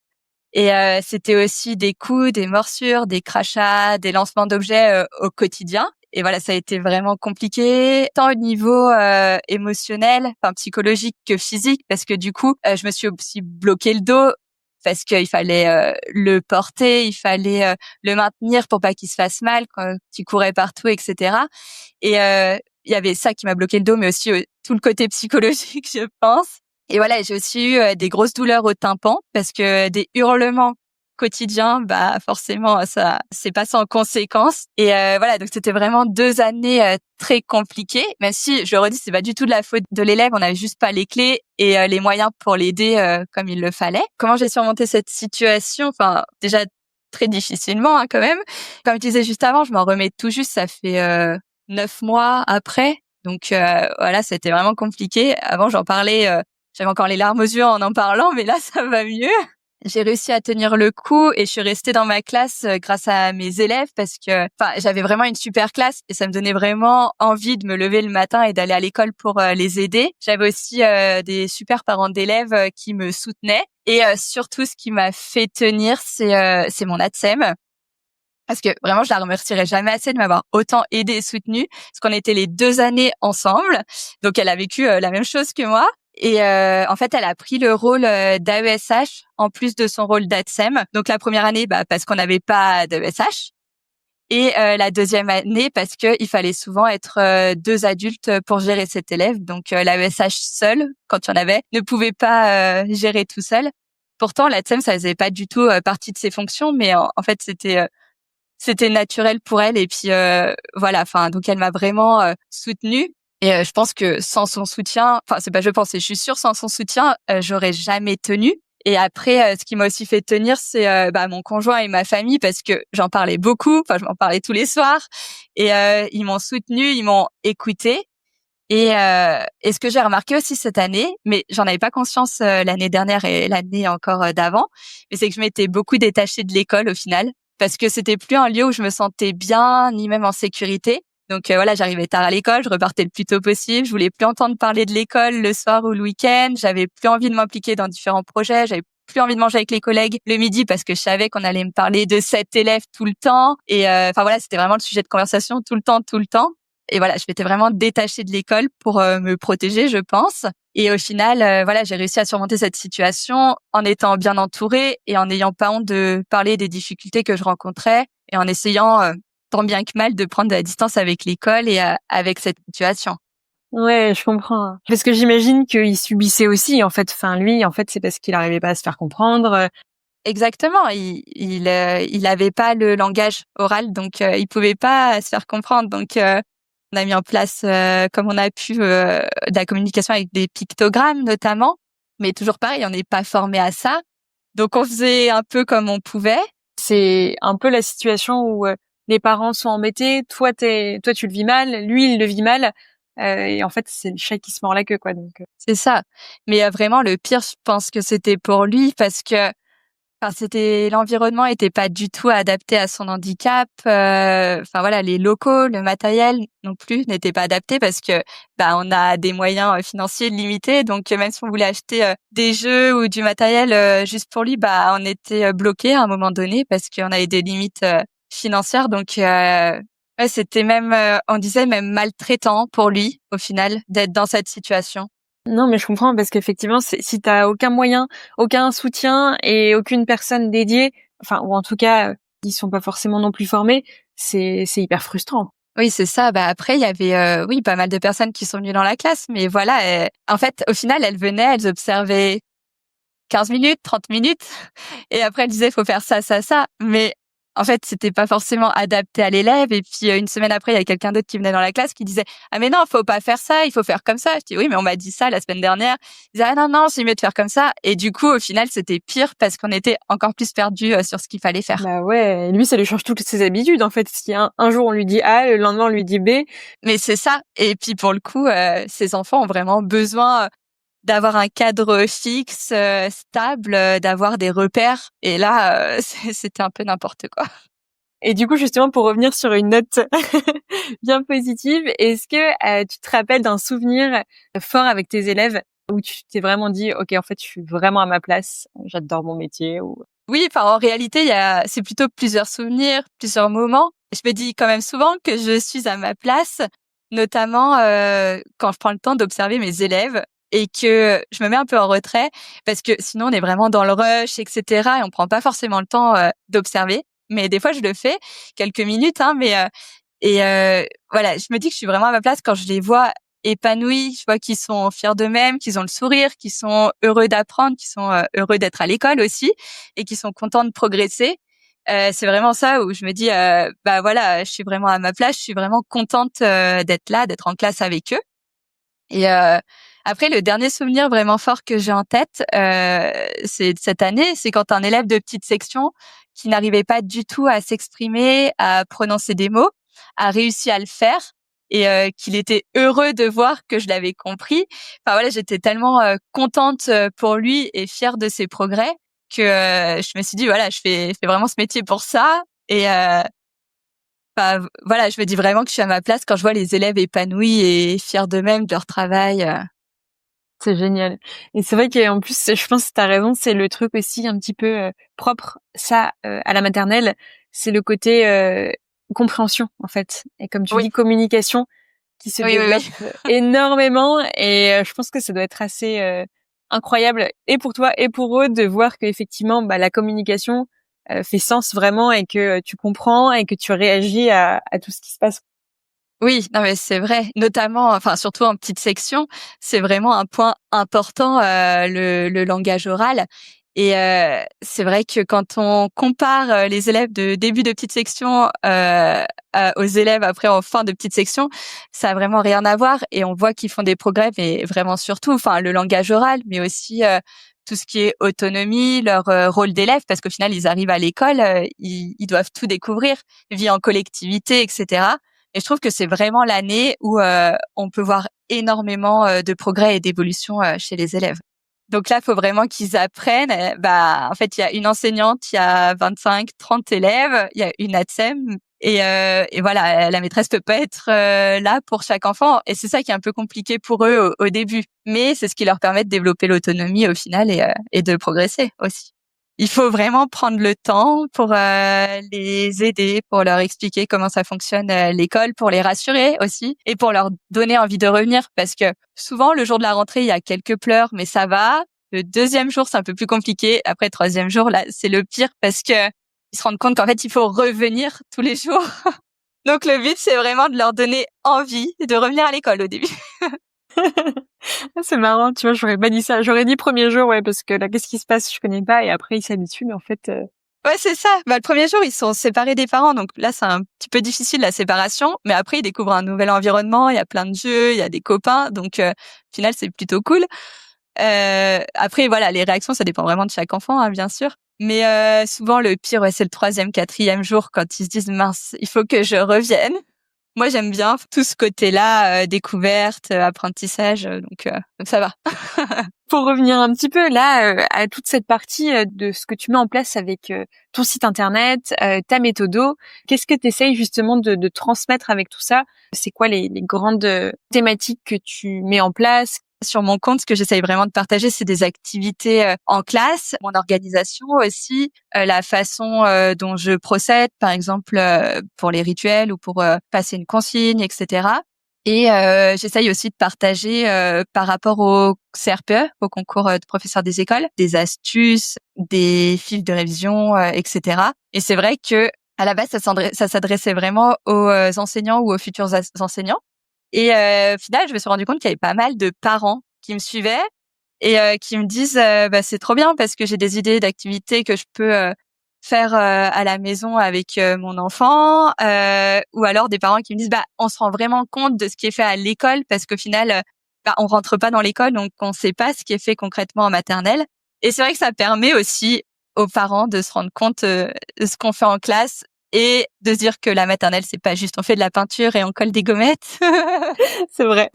Et c'était aussi des coups, des morsures, des crachats, des lancements d'objets au quotidien. Et voilà, ça a été vraiment compliqué, tant au niveau émotionnel, enfin psychologique que physique, parce que du coup, je me suis aussi bloqué le dos parce qu'il fallait le porter, il fallait le maintenir pour pas qu'il se fasse mal quand il courait partout, etc. Et il y avait ça qui m'a bloqué le dos, mais aussi tout le côté psychologique, je pense. Et voilà, j'ai aussi eu des grosses douleurs au tympan parce que des hurlements quotidiens, bah forcément ça c'est pas sans conséquence. Et voilà, donc c'était vraiment 2 années très compliquées. Même si je le redis, c'est pas du tout de la faute de l'élève, on n'avait juste pas les clés et les moyens pour l'aider comme il le fallait. Comment j'ai surmonté cette situation? Enfin, déjà très difficilement quand même. Comme je disais juste avant, je m'en remets tout juste, ça fait 9 mois après. Donc voilà, c'était vraiment compliqué. Avant, j'en parlais. J'avais encore les larmes aux yeux en parlant, mais là, ça va mieux. j'ai réussi à tenir le coup et je suis restée dans ma classe grâce à mes élèves parce que j'avais vraiment une super classe et ça me donnait vraiment envie de me lever le matin et d'aller à l'école pour les aider. J'avais aussi des super parents d'élèves qui me soutenaient et surtout ce qui m'a fait tenir c'est mon ATSEM. Parce que vraiment, je la remercierai jamais assez de m'avoir autant aidée et soutenue, parce qu'on était les 2 années ensemble. Donc, elle a vécu la même chose que moi. Et en fait, elle a pris le rôle d'AESH en plus de son rôle d'ATSEM. Donc, la première année, parce qu'on n'avait pas d'AESH. Et la deuxième année, parce que il fallait souvent être 2 adultes pour gérer cet élève. Donc, l'AESH seul, quand il y en avait, ne pouvait pas gérer tout seul. Pourtant, l'ATSEM, ça faisait pas du tout partie de ses fonctions, mais en fait, c'était naturel pour elle et puis voilà, donc elle m'a vraiment soutenue et je pense que sans son soutien, c'est pas je pense, je suis sûre sans son soutien, j'aurais jamais tenu. Et après ce qui m'a aussi fait tenir c'est mon conjoint et ma famille parce que j'en parlais beaucoup, je m'en parlais tous les soirs et ils m'ont soutenue, ils m'ont écoutée. Et ce que j'ai remarqué aussi cette année, mais j'en avais pas conscience l'année dernière et l'année encore d'avant, mais c'est que je m'étais beaucoup détachée de l'école au final, parce que c'était plus un lieu où je me sentais bien, ni même en sécurité. Donc voilà, j'arrivais tard à l'école, je repartais le plus tôt possible, je voulais plus entendre parler de l'école le soir ou le week-end, j'avais plus envie de m'impliquer dans différents projets, j'avais plus envie de manger avec les collègues le midi parce que je savais qu'on allait me parler de cet élève tout le temps. Et voilà, c'était vraiment le sujet de conversation tout le temps, tout le temps. Et voilà, je m'étais vraiment détachée de l'école pour me protéger, je pense. Et au final, j'ai réussi à surmonter cette situation en étant bien entourée et en n'ayant pas honte de parler des difficultés que je rencontrais et en essayant tant bien que mal de prendre de la distance avec l'école et avec cette situation. Ouais, je comprends. Parce que j'imagine qu'il subissait aussi, en fait. Lui, en fait, c'est parce qu'il arrivait pas à se faire comprendre. Exactement. Il avait pas le langage oral, donc il pouvait pas se faire comprendre. Donc on a mis en place, comme on a pu, de la communication avec des pictogrammes notamment. Mais toujours pareil, on n'est pas formé à ça. Donc on faisait un peu comme on pouvait. C'est un peu la situation où les parents sont embêtés, toi tu le vis mal, lui il le vit mal, et en fait c'est le chat qui se mord la queue quoi. Donc C'est ça. Mais vraiment le pire, je pense que c'était pour lui parce que l'environnement était pas du tout adapté à son handicap. Les locaux, le matériel non plus n'étaient pas adaptés parce que on a des moyens financiers limités. Donc même si on voulait acheter des jeux ou du matériel juste pour lui, on était bloqué à un moment donné parce qu'on avait des limites financières. Donc ouais, c'était même on disait même maltraitant pour lui au final d'être dans cette situation. non mais je comprends parce qu'effectivement si t'as aucun moyen, aucun soutien et aucune personne dédiée, ou en tout cas ils sont pas forcément non plus formés, c'est hyper frustrant. Oui, c'est ça. Après, il y avait pas mal de personnes qui sont venues dans la classe, mais voilà, en fait, au final, elles venaient, elles observaient 15 minutes, 30 minutes, et après, elles disaient, faut faire ça, ça, ça. Mais en fait, c'était pas forcément adapté à l'élève. Et puis, une semaine après, il y a quelqu'un d'autre qui venait dans la classe qui disait, ah mais non, faut pas faire ça, il faut faire comme ça. Je dis, oui, mais on m'a dit ça la semaine dernière. Ils disaient, ah non, non, c'est mieux de faire comme ça. Et du coup, au final, c'était pire parce qu'on était encore plus perdus sur ce qu'il fallait faire. Bah ouais, lui ça lui change toutes ses habitudes en fait. Si un jour on lui dit A, le lendemain on lui dit B. Mais c'est ça. Et puis pour le coup, ces enfants ont vraiment besoin d'avoir un cadre fixe, stable, d'avoir des repères. Et là, c'était un peu n'importe quoi. Et du coup, justement, pour revenir sur une note bien positive, est-ce que tu te rappelles d'un souvenir fort avec tes élèves où tu t'es vraiment dit, OK, en fait, je suis vraiment à ma place, j'adore mon métier ou... Oui, en réalité, c'est plutôt plusieurs souvenirs, plusieurs moments. Je me dis quand même souvent que je suis à ma place, notamment quand je prends le temps d'observer mes élèves et que je me mets un peu en retrait parce que sinon on est vraiment dans le rush, etc. et on prend pas forcément le temps d'observer. Mais des fois, je le fais quelques minutes, hein, voilà, je me dis que je suis vraiment à ma place quand je les vois épanouis, je vois qu'ils sont fiers d'eux-mêmes, qu'ils ont le sourire, qu'ils sont heureux d'apprendre, qu'ils sont heureux d'être à l'école aussi et qu'ils sont contents de progresser. C'est vraiment ça où je me dis voilà, je suis vraiment à ma place, je suis vraiment contente d'être là, d'être en classe avec eux. Et après, le dernier souvenir vraiment fort que j'ai en tête, c'est de cette année, c'est quand un élève de petite section qui n'arrivait pas du tout à s'exprimer, à prononcer des mots, a réussi à le faire et qu'il était heureux de voir que je l'avais compris. J'étais tellement contente pour lui et fière de ses progrès que je me suis dit voilà, je fais vraiment ce métier pour ça. Et voilà, je me dis vraiment que je suis à ma place quand je vois les élèves épanouis et fiers d'eux-mêmes, de leur travail. C'est génial. Et c'est vrai qu'en plus, je pense que t'as raison, c'est le truc aussi un petit peu propre, ça, à la maternelle, c'est le côté compréhension, en fait. Et comme tu Oui, dis, communication qui se oui, oui, développe oui. énormément. Et je pense que ça doit être assez incroyable, et pour toi et pour eux, de voir qu'effectivement, bah, la communication fait sens vraiment, et que tu comprends et que tu réagis à tout ce qui se passe. Oui, non mais c'est vrai, notamment, enfin surtout en petite section, c'est vraiment un point important le langage oral. Et c'est vrai que quand on compare les élèves de début de petite section aux élèves après en fin de petite section, ça a vraiment rien à voir, et on voit qu'ils font des progrès, mais vraiment surtout, enfin le langage oral, mais aussi tout ce qui est autonomie, leur rôle d'élève, parce qu'au final ils arrivent à l'école, ils doivent tout découvrir, vie en collectivité, etc. Et je trouve que c'est vraiment l'année où on peut voir énormément de progrès et d'évolution chez les élèves. Donc là, il faut vraiment qu'ils apprennent. En fait, il y a une enseignante, il y a 25, 30 élèves, il y a une ATSEM. Et voilà, la maîtresse peut pas être là pour chaque enfant. Et c'est ça qui est un peu compliqué pour eux au début. Mais c'est ce qui leur permet de développer l'autonomie au final et de progresser aussi. Il faut vraiment prendre le temps pour les aider, pour leur expliquer comment ça fonctionne l'école, pour les rassurer aussi et pour leur donner envie de revenir, parce que souvent le jour de la rentrée, il y a quelques pleurs, mais ça va. Le deuxième jour, c'est un peu plus compliqué. Après, le troisième jour, là, c'est le pire, parce que ils se rendent compte qu'en fait, il faut revenir tous les jours. Donc le but, c'est vraiment de leur donner envie de revenir à l'école au début. Ah, c'est marrant, tu vois, j'aurais pas dit ça. J'aurais dit premier jour, ouais, parce que là, qu'est-ce qui se passe? Je connais pas, et après, ils s'habituent, mais en fait, Ouais, c'est ça. Le premier jour, ils sont séparés des parents. Donc là, c'est un petit peu difficile, la séparation. Mais après, ils découvrent un nouvel environnement. Il y a plein de jeux, il y a des copains. Donc, au final, c'est plutôt cool. Après, voilà, les réactions, ça dépend vraiment de chaque enfant, hein, bien sûr. Mais souvent, le pire, ouais, c'est le troisième, quatrième jour, quand ils se disent, mince, il faut que je revienne. Moi, j'aime bien tout ce côté-là, découverte, apprentissage. Donc ça va. pour revenir un petit peu là à toute cette partie de ce que tu mets en place avec ton site internet, ta méthodo, qu'est-ce que tu essayes justement de transmettre avec tout ça? C'est quoi les grandes thématiques que tu mets en place? Sur mon compte, ce que j'essaye vraiment de partager, c'est des activités en classe, mon organisation aussi, la façon dont je procède, par exemple pour les rituels ou pour passer une consigne, etc. Et j'essaye aussi de partager par rapport au CRPE, au concours de professeur des écoles, des astuces, des fils de révision, etc. Et c'est vrai que à la base, ça s'adressait vraiment aux enseignants ou aux futurs enseignants. Et au final, je me suis rendu compte qu'il y avait pas mal de parents qui me suivaient et qui me disent bah, c'est trop bien parce que j'ai des idées d'activités que je peux faire à la maison avec mon enfant, ou alors des parents qui me disent bah on se rend vraiment compte de ce qui est fait à l'école, parce qu'au final bah, on rentre pas dans l'école, donc on sait pas ce qui est fait concrètement en maternelle. Et c'est vrai que ça permet aussi aux parents de se rendre compte de ce qu'on fait en classe, et de se dire que la maternelle, c'est pas juste on fait de la peinture et on colle des gommettes. C'est vrai.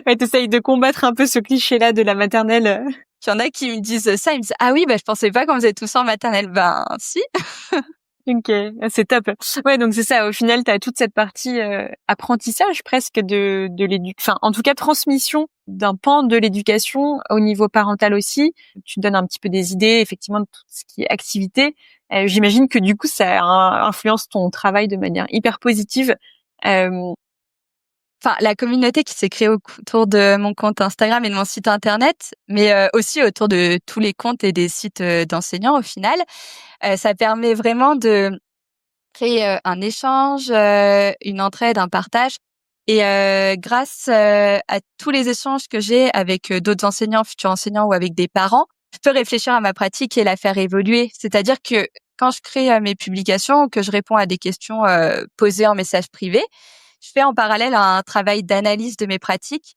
Ouais, t'essayes de combattre un peu ce cliché-là de la maternelle. Il y en a qui me disent ça, ils me disent ah oui, bah je pensais pas qu'on faisait tout ça en maternelle. Ben si. Ok, c'est top. Ouais, donc c'est ça. Au final, t'as toute cette partie apprentissage presque de enfin, en tout cas, transmission d'un pan de l'éducation au niveau parental aussi. Tu donnes un petit peu des idées, effectivement, de tout ce qui est activité. J'imagine que du coup, ça influence ton travail de manière hyper positive. Euh, Enfin, la communauté qui s'est créée autour de mon compte Instagram et de mon site internet, mais aussi autour de tous les comptes et des sites d'enseignants au final, ça permet vraiment de créer un échange, une entraide, un partage. Et grâce à tous les échanges que j'ai avec d'autres enseignants, futurs enseignants, ou avec des parents, je peux réfléchir à ma pratique et la faire évoluer. C'est-à-dire que quand je crée mes publications ou que je réponds à des questions posées en message privé, je fais en parallèle un travail d'analyse de mes pratiques.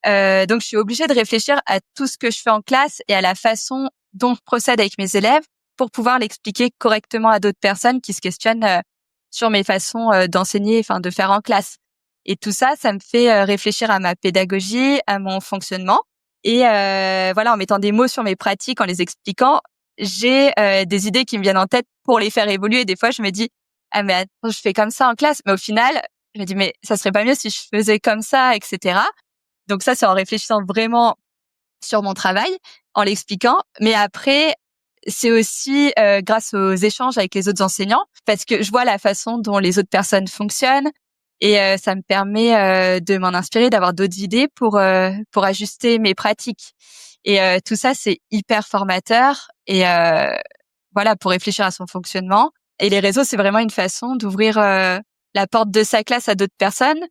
Donc, je suis obligée de réfléchir à tout ce que je fais en classe et à la façon dont je procède avec mes élèves pour pouvoir l'expliquer correctement à d'autres personnes qui se questionnent sur mes façons d'enseigner, enfin de faire en classe. Et tout ça, ça me fait réfléchir à ma pédagogie, à mon fonctionnement. Et voilà, en mettant des mots sur mes pratiques, en les expliquant, j'ai des idées qui me viennent en tête pour les faire évoluer. Des fois, je me dis ah mais attends, je fais comme ça en classe, mais au final, je me dis mais ça serait pas mieux si je faisais comme ça, etc. Donc ça, c'est en réfléchissant vraiment sur mon travail, en l'expliquant. Mais après, c'est aussi grâce aux échanges avec les autres enseignants, parce que je vois la façon dont les autres personnes fonctionnent et ça me permet de m'en inspirer, d'avoir d'autres idées pour ajuster mes pratiques. Et tout ça, c'est hyper formateur et voilà, pour réfléchir à son fonctionnement. Et les réseaux, c'est vraiment une façon d'ouvrir la porte de sa classe à d'autres personnes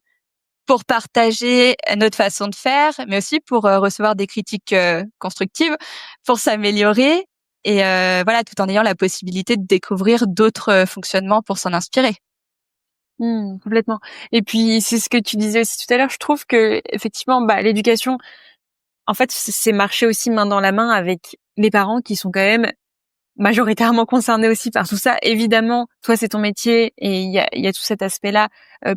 pour partager notre façon de faire, mais aussi pour recevoir des critiques constructives, pour s'améliorer et voilà, tout en ayant la possibilité de découvrir d'autres fonctionnements pour s'en inspirer. Complètement. Et puis c'est ce que tu disais aussi tout à l'heure. Je trouve que effectivement, l'éducation, en fait, c'est marcher aussi main dans la main avec les parents qui sont quand même majoritairement concernés aussi par tout ça. Évidemment, toi, c'est ton métier et il y a tout cet aspect-là,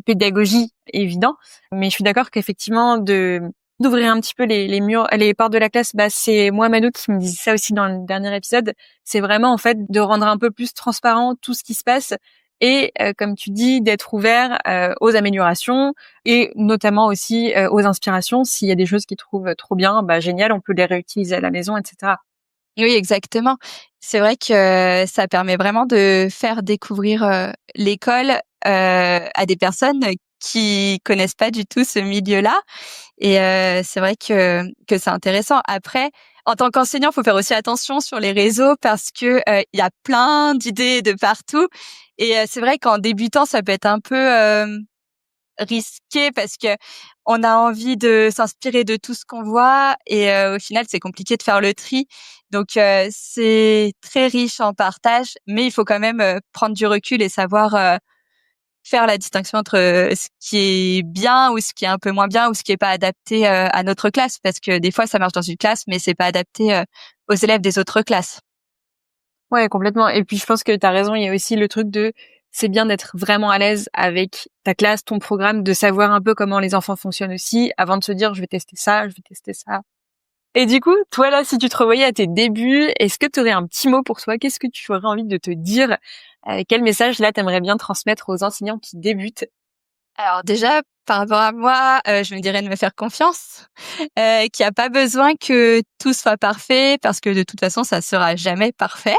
pédagogie, évident. Mais je suis d'accord qu'effectivement, d'ouvrir un petit peu les murs, les portes de la classe, c'est moi, Mano, qui me disait ça aussi dans le dernier épisode. C'est vraiment, en fait, de rendre un peu plus transparent tout ce qui se passe et, comme tu dis, d'être ouvert aux améliorations et notamment aussi aux inspirations. S'il y a des choses qu'ils trouvent trop bien, génial, on peut les réutiliser à la maison, etc. Oui, exactement. C'est vrai que ça permet vraiment de faire découvrir l'école à des personnes qui connaissent pas du tout ce milieu-là. Et c'est vrai que c'est intéressant. Après, en tant qu'enseignant, faut faire aussi attention sur les réseaux parce que il y a plein d'idées de partout. Et c'est vrai qu'en débutant, ça peut être un peu risqué parce que on a envie de s'inspirer de tout ce qu'on voit et au final c'est compliqué de faire le tri. Donc c'est très riche en partage, mais il faut quand même prendre du recul et savoir faire la distinction entre ce qui est bien ou ce qui est un peu moins bien ou ce qui est pas adapté à notre classe, parce que des fois ça marche dans une classe mais c'est pas adapté aux élèves des autres classes. Ouais, complètement. Et puis je pense que t'as raison, il y a aussi le truc c'est bien d'être vraiment à l'aise avec ta classe, ton programme, de savoir un peu comment les enfants fonctionnent aussi, avant de se dire je vais tester ça, je vais tester ça. Et du coup, toi là, si tu te revoyais à tes débuts, est-ce que tu aurais un petit mot pour toi? Qu'est-ce que tu aurais envie de te dire? Quel message là t'aimerais bien transmettre aux enseignants qui débutent? Alors déjà, par rapport à moi, je me dirais de me faire confiance, qu'il y a pas besoin que tout soit parfait parce que de toute façon, ça sera jamais parfait.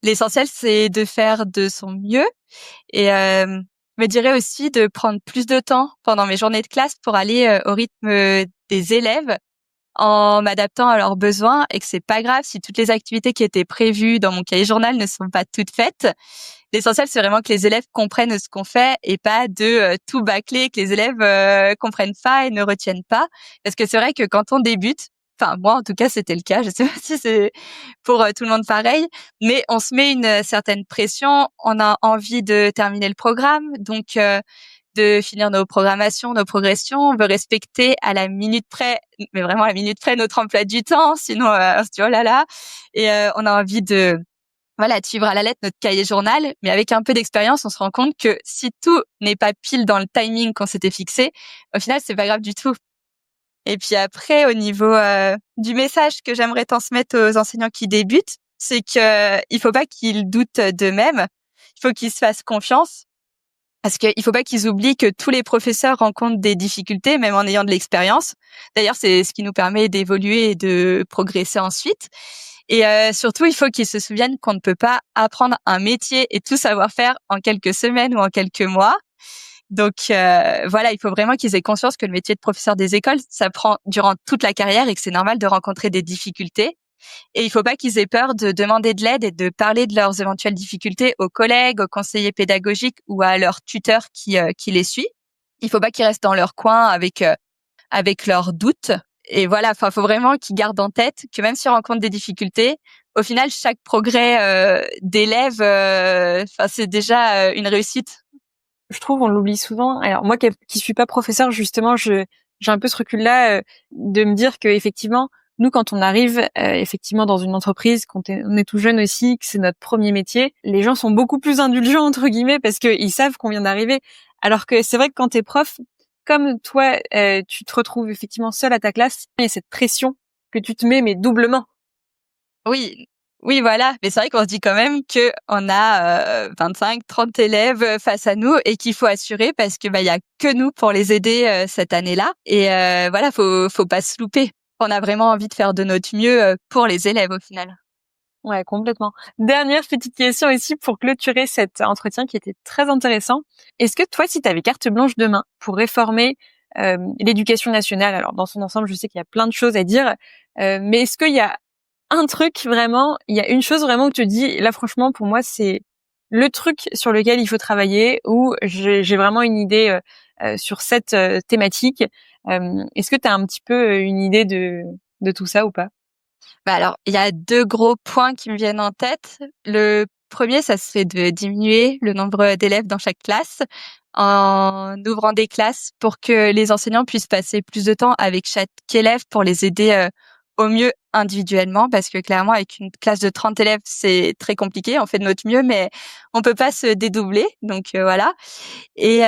L'essentiel, c'est de faire de son mieux et me dirais aussi de prendre plus de temps pendant mes journées de classe pour aller au rythme des élèves en m'adaptant à leurs besoins et que c'est pas grave si toutes les activités qui étaient prévues dans mon cahier journal ne sont pas toutes faites. L'essentiel, c'est vraiment que les élèves comprennent ce qu'on fait et pas de tout bâcler, que les élèves comprennent pas et ne retiennent pas. Parce que c'est vrai que quand on débute, enfin moi en tout cas c'était le cas, je sais pas si c'est pour tout le monde pareil, mais on se met une certaine pression, on a envie de terminer le programme, donc de finir nos programmations, nos progressions, on veut respecter à la minute près, mais vraiment à la minute près notre emploi du temps, sinon on se dit oh là là, et on a envie de voilà, de suivre à la lettre notre cahier journal, mais avec un peu d'expérience, on se rend compte que si tout n'est pas pile dans le timing qu'on s'était fixé, au final, c'est pas grave du tout. Et puis après, au niveau du message que j'aimerais transmettre aux enseignants qui débutent, c'est que il faut pas qu'ils doutent d'eux-mêmes, il faut qu'ils se fassent confiance, parce qu'il faut pas qu'ils oublient que tous les professeurs rencontrent des difficultés, même en ayant de l'expérience. D'ailleurs, c'est ce qui nous permet d'évoluer et de progresser ensuite. Et surtout, il faut qu'ils se souviennent qu'on ne peut pas apprendre un métier et tout savoir faire en quelques semaines ou en quelques mois. Donc voilà, il faut vraiment qu'ils aient conscience que le métier de professeur des écoles, ça prend durant toute la carrière et que c'est normal de rencontrer des difficultés. Et il faut pas qu'ils aient peur de demander de l'aide et de parler de leurs éventuelles difficultés aux collègues, aux conseillers pédagogiques ou à leur tuteur qui les suit. Il faut pas qu'ils restent dans leur coin avec leurs doutes. Et voilà, enfin, faut vraiment qu'ils gardent en tête que même s'ils rencontrent des difficultés, au final, chaque progrès d'élève, c'est déjà une réussite. Je trouve on l'oublie souvent. Alors moi qui suis pas professeur, justement, j'ai un peu ce recul-là, de me dire que effectivement, nous quand on arrive effectivement dans une entreprise, quand on est tout jeune aussi, que c'est notre premier métier, les gens sont beaucoup plus indulgents entre guillemets parce que ils savent qu'on vient d'arriver. Alors que c'est vrai que quand t'es prof, comme toi, tu te retrouves effectivement seul à ta classe, il y a cette pression que tu te mets mais doublement. Oui, Oui, voilà. Mais c'est vrai qu'on se dit quand même que on a 25, 30 élèves face à nous et qu'il faut assurer parce que il y a que nous pour les aider cette année-là. Et voilà, faut pas se louper. On a vraiment envie de faire de notre mieux pour les élèves au final. Ouais, complètement. Dernière petite question ici pour clôturer cet entretien qui était très intéressant. Est-ce que toi, si tu avais carte blanche demain pour réformer l'éducation nationale, alors dans son ensemble, je sais qu'il y a plein de choses à dire, mais est-ce qu'il y a un truc vraiment, il y a une chose vraiment où tu te dis, là franchement, pour moi, c'est le truc sur lequel il faut travailler, ou j'ai vraiment une idée sur cette thématique. Est-ce que tu as un petit peu une idée de tout ça ou pas? Alors, il y a 2 gros points qui me viennent en tête. Le premier, ça serait de diminuer le nombre d'élèves dans chaque classe en ouvrant des classes pour que les enseignants puissent passer plus de temps avec chaque élève pour les aider au mieux individuellement, parce que clairement, avec une classe de 30 élèves, c'est très compliqué. On fait de notre mieux, mais on peut pas se dédoubler. Donc voilà. Et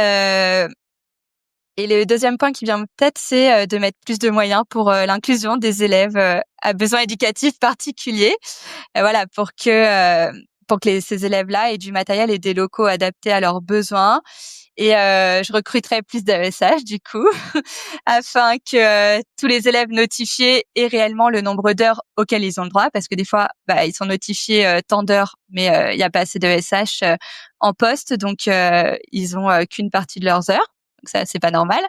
et le deuxième point qui vient en tête, c'est de mettre plus de moyens pour l'inclusion des élèves à besoins éducatifs particuliers. Voilà, pour que ces élèves-là aient du matériel et des locaux adaptés à leurs besoins. Et je recruterai plus d'AESH du coup, afin que tous les élèves notifiés aient réellement le nombre d'heures auxquelles ils ont le droit, parce que des fois, ils sont notifiés tant d'heures, mais il n'y a pas assez d'AESH en poste, donc ils ont qu'une partie de leurs heures. Donc ça, c'est pas normal.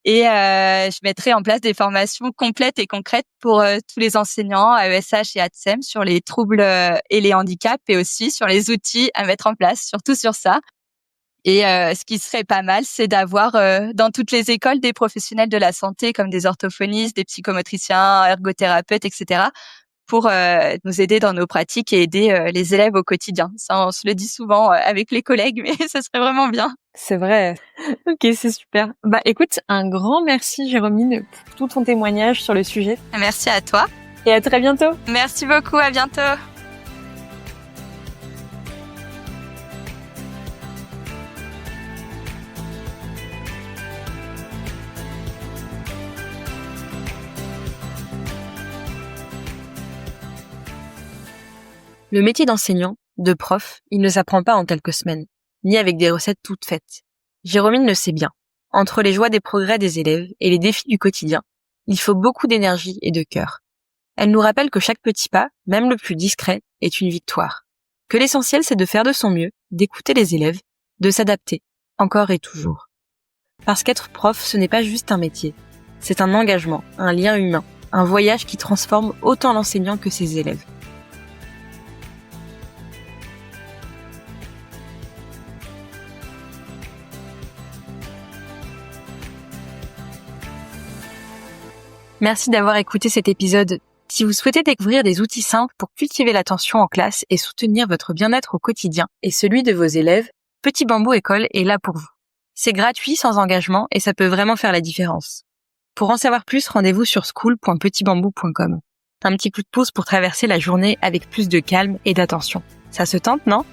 Et je mettrai en place des formations complètes et concrètes pour tous les enseignants AESH et ATSEM sur les troubles et les handicaps, et aussi sur les outils à mettre en place, surtout sur ça. Et ce qui serait pas mal, c'est d'avoir dans toutes les écoles des professionnels de la santé comme des orthophonistes, des psychomotriciens, ergothérapeutes, etc. pour nous aider dans nos pratiques et aider les élèves au quotidien. Ça, on se le dit souvent avec les collègues, mais ça serait vraiment bien. C'est vrai. Ok, c'est super. Bah écoute, un grand merci Jérôme pour tout ton témoignage sur le sujet. Merci à toi. Et à très bientôt. Merci beaucoup, à bientôt. Le métier d'enseignant, de prof, il ne s'apprend pas en quelques semaines, ni avec des recettes toutes faites. Jérôme le sait bien. Entre les joies des progrès des élèves et les défis du quotidien, il faut beaucoup d'énergie et de cœur. Elle nous rappelle que chaque petit pas, même le plus discret, est une victoire. Que l'essentiel, c'est de faire de son mieux, d'écouter les élèves, de s'adapter, encore et toujours. Parce qu'être prof, ce n'est pas juste un métier. C'est un engagement, un lien humain, un voyage qui transforme autant l'enseignant que ses élèves. Merci d'avoir écouté cet épisode. Si vous souhaitez découvrir des outils simples pour cultiver l'attention en classe et soutenir votre bien-être au quotidien et celui de vos élèves, Petit Bambou École est là pour vous. C'est gratuit, sans engagement, et ça peut vraiment faire la différence. Pour en savoir plus, rendez-vous sur school.petitbambou.com. Un petit coup de pouce pour traverser la journée avec plus de calme et d'attention. Ça se tente, non ?